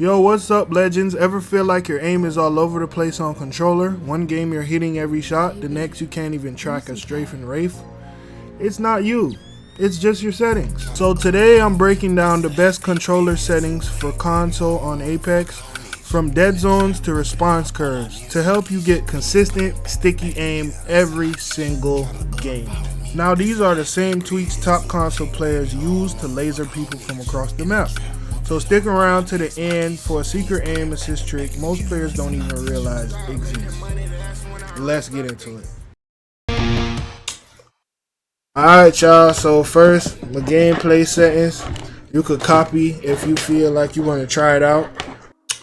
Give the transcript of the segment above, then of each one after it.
Yo, what's up, legends? Ever feel like your aim is all over the place on controller? One game you're hitting every shot, the next you can't even track a strafe and wraith? It's not you, it's just your settings. So today I'm breaking down the best controller settings for console on Apex, from dead zones to response curves, to help you get consistent, sticky aim every single game. Now these are the same tweaks top console players use to laser people from across the map. So stick around to the end for a secret aim assist trick most players don't even realize exists. Let's get into it. Alright y'all, so first, the gameplay settings, you could copy if you feel like you want to try it out.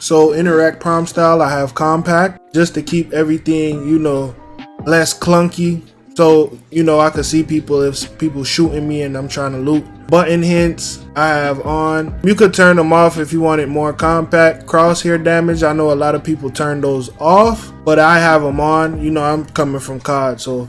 So interact prompt style, I have compact, just to keep everything, less clunky. So, I can see people if people shooting me and I'm trying to loot. Button hints I have on. You could turn them off if you want it more compact. Crosshair damage, I know a lot of people turn those off, but I have them on. I'm coming from COD, so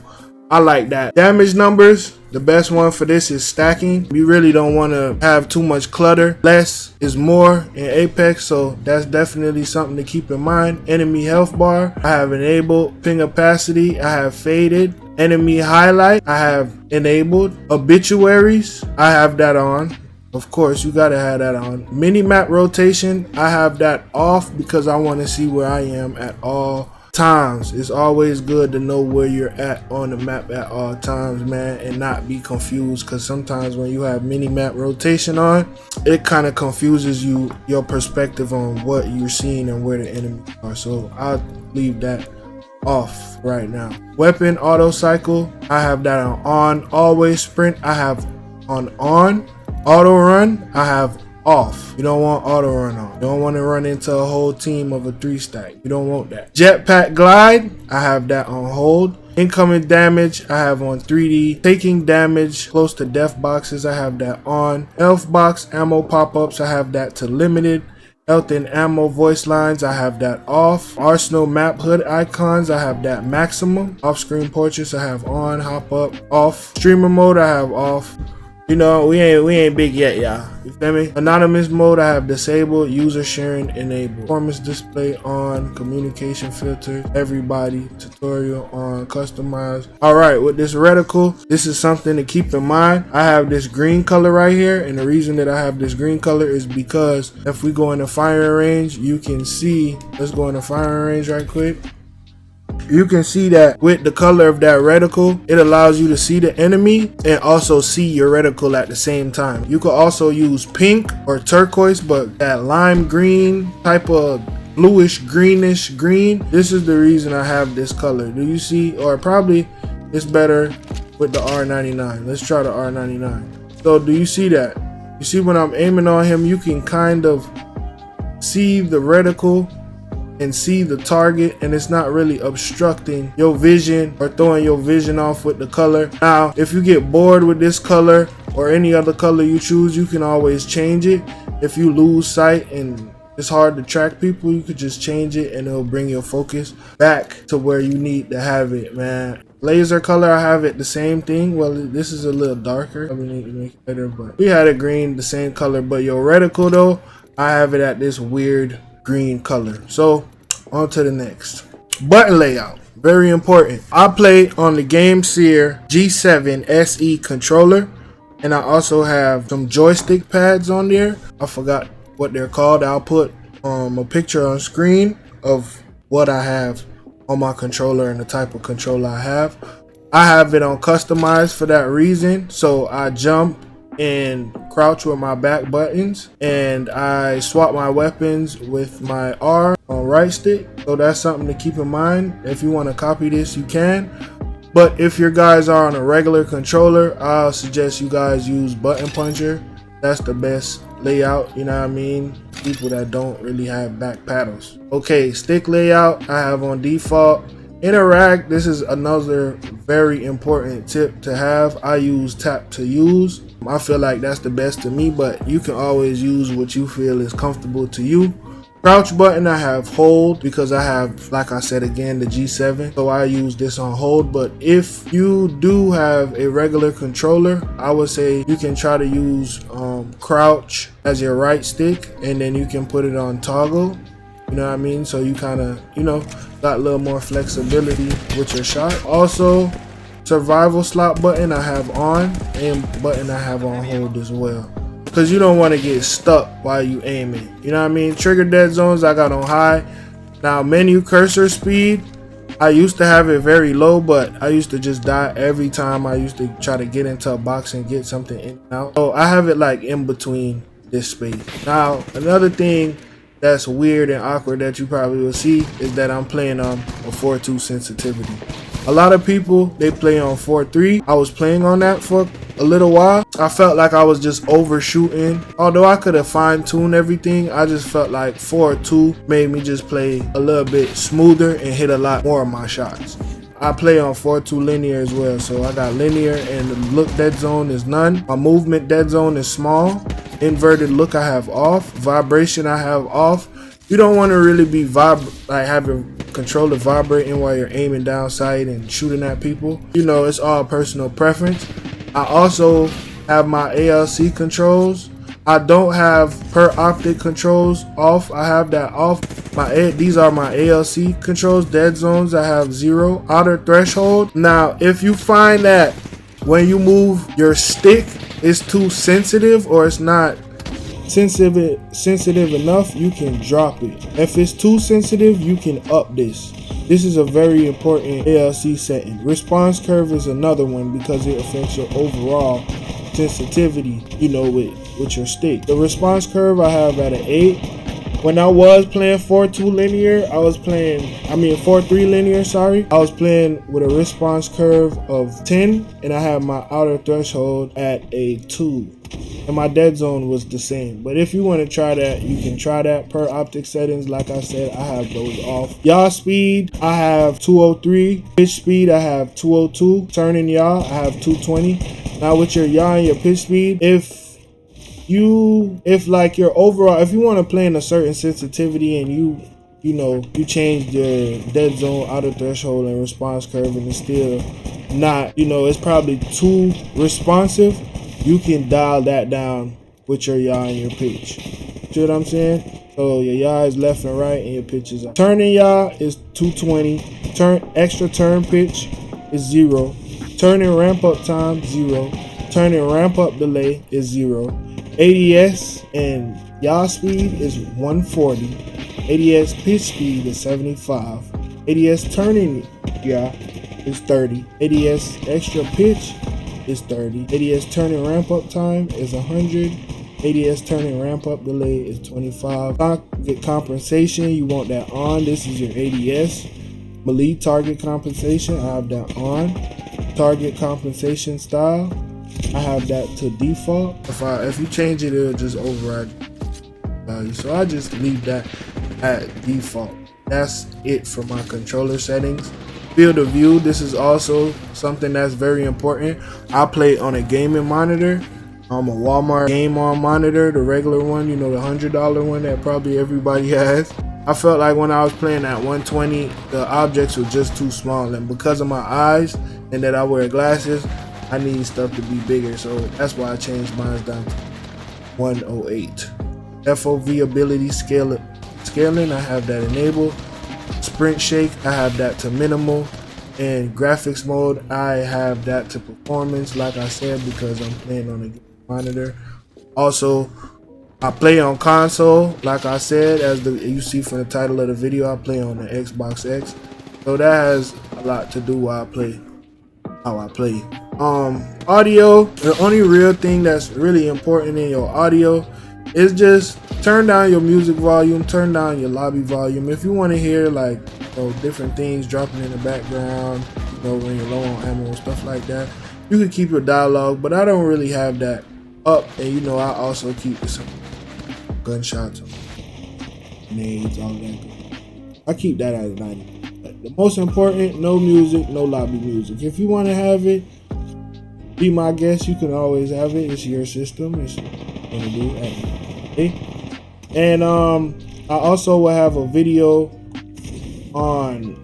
I like that. Damage numbers, the best one for this is stacking. You really don't want to have too much clutter. Less is more in Apex, so that's definitely something to keep in mind. Enemy health bar, I have enabled. Ping opacity, I have faded. Enemy highlight, I have enabled. Obituaries, I have that on. Of course, you gotta have that on. Mini map rotation, I have that off because I want to see where I am at all times. It's always good to know where you're at on the map at all times, man, and not be confused, because sometimes when you have mini map rotation on, it kind of confuses your perspective on what you're seeing and where the enemies are. So I'll leave that off right now. Weapon auto cycle, I have that on. Always sprint, I have on. Auto run, I have off. You don't want auto run on. You don't want to run into a whole team of a 3-stack. You don't want that. Jetpack glide, I have that on hold. Incoming damage, I have on 3D. Taking damage close to death boxes, I have that on. Health box ammo pop-ups, I have that to limited. Health and ammo voice lines, I have that off. Arsenal map hood icons, I have that maximum. Off-screen portraits, I have on. Hop up, off. Streamer mode, I have off. We ain't big yet, y'all. You feel me? Anonymous mode, I have disabled. User sharing enabled. Performance display on. Communication filter, everybody. Tutorial on. Customize. Alright, with this reticle, this is something to keep in mind. I have this green color right here, and the reason that I have this green color is because if we go in the firing range, you can see, let's go in the firing range right quick. You can see that with the color of that reticle, it allows you to see the enemy and also see your reticle at the same time. You could also use pink or turquoise, but that lime green type of bluish greenish green, this is the reason I have this color. Do you see? Or probably it's better with the R99. Let's try the R99. So do you see that? You see when I'm aiming on him, you can kind of see the reticle and see the target, and it's not really obstructing your vision or throwing your vision off with the color. Now, if you get bored with this color or any other color you choose, you can always change it. If you lose sight and it's hard to track people, you could just change it and it'll bring your focus back to where you need to have it, man. Laser color, I have it the same thing. Well, this is a little darker. I need to make it better, but we had it green, the same color. But your reticle though, I have it at this weird green color. So on to the next. Button layout, very important. I play on the Game Seer G7 SE controller, and I also have some joystick pads on there. I forgot what they're called. I'll put a picture on screen of what I have on my controller and the type of controller I have. I have it on customized for that reason. So I jump and crouch with my back buttons, and I swap my weapons with my R on right stick. So that's something to keep in mind. If you want to copy this, you can, but if your guys are on a regular controller, I'll suggest you guys use button puncher. That's the best layout, you know what I mean? People that don't really have back paddles. Okay, stick layout, I have on default. Interact, this is another very important tip to have. I use tap to use. I feel like that's the best to me, but you can always use what you feel is comfortable to you. Crouch button, I have hold because I have, like I said again, the G7, so I use this on hold. But if you do have a regular controller, I would say you can try to use crouch as your right stick, and then you can put it on toggle. You know what I mean? So you kind of, you know, got a little more flexibility with your shot. Also, survival slot button I have on, and button I have on hold as well, because you don't want to get stuck while you aiming. You know what I mean? Trigger dead zones I got on high. Now menu cursor speed, I used to have it very low, but I used to just die every time I used to try to get into a box and get something in and out. So I have it like in between this space. Now another thing that's weird and awkward that you probably will see is that I'm playing on a 4:2 sensitivity. A lot of people, they play on 4:3. I was playing on that for a little while. I felt like I was just overshooting. Although I could have fine-tuned everything, I just felt like 4:2 made me just play a little bit smoother and hit a lot more of my shots. I play on 4:2 linear as well, so I got linear, and the look dead zone is none. My movement dead zone is small. Inverted look I have off. Vibration I have off. You don't want to really be having controller vibrating while you're aiming down sight and shooting at people. You know, it's all personal preference. I also have my ALC controls. I don't have per optic controls off. I have that off. These are my ALC controls. Dead zones I have 0. Outer threshold. Now if you find that when you move your stick it's too sensitive, or it's not sensitive enough, you can drop it. If it's too sensitive, you can up this. This is a very important ALC setting. Response curve is another one because it affects your overall sensitivity, you know, with your stick. The response curve I have at an 8. When I was playing 4:2 linear, 4:3 linear, sorry. I was playing with a response curve of 10, and I had my outer threshold at a 2. And my dead zone was the same. But if you want to try that, you can try that. Per optic settings, like I said, I have those off. Yaw speed, I have 203. Pitch speed, I have 202. Turning yaw, I have 220. Now with your yaw and your pitch speed, if your overall, if you want to play in a certain sensitivity and you change your dead zone, outer threshold, and response curve, and it's still not, it's probably too responsive, you can dial that down with your yaw and your pitch. See what I'm saying? So your yaw is left and right, and your pitch is up. Turning yaw is 220. Extra turn pitch is 0. Turning ramp up time 0. Turning ramp up delay is 0. ADS and yaw speed is 140. ADS pitch speed is 75. ADS turning yaw is 30. ADS extra pitch is 30. ADS turning ramp up time is 100. ADS turning ramp up delay is 25. Target compensation, you want that on. This is your ADS. Melee target compensation, I have that on. Target compensation style, I have that to default. If you change it, it'll just override value. So I just leave that at default. That's it for my controller settings. Field of view, this is also something that's very important. I play on a gaming monitor. I'm a Walmart Game On monitor, the regular one, the $100 one that probably everybody has. I felt like when I was playing at 120, the objects were just too small, and because of my eyes and that I wear glasses, I need stuff to be bigger, so that's why I changed mine down to 108. FOV ability scaling, I have that enabled. Sprint shake, I have that to minimal. And graphics mode, I have that to performance, like I said, because I'm playing on a monitor. Also, I play on console, like I said, as you see from the title of the video, I play on the Xbox X. So that has a lot to do while I play, how I play. Audio, the only real thing that's really important in your audio is just turn down your music volume, turn down your lobby volume. If you want to hear like different things dropping in the background, when you're low on ammo and stuff like that, you can keep your dialogue, but I don't really have that up. And I also keep some gunshots, grenades, all that good. I keep that at 90. But the most important, no music, no lobby music. If you want to have it, be my guest, you can always have it. It's your system. It's gonna do it. And I also will have a video on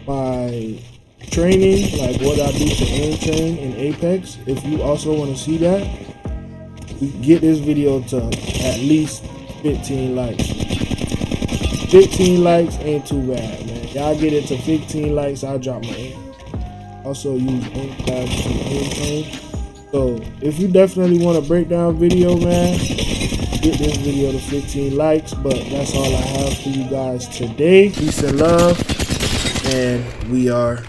my training, like what I do to aim train in Apex. If you also want to see that, get this video to at least 15 likes. 15 likes ain't too bad, man. Y'all get it to 15 likes, I'll drop my aim. Also use aim tabs to aim change. So if you definitely want a breakdown video, man, get this video to 15 likes. But that's all I have for you guys today. Peace and love, and we are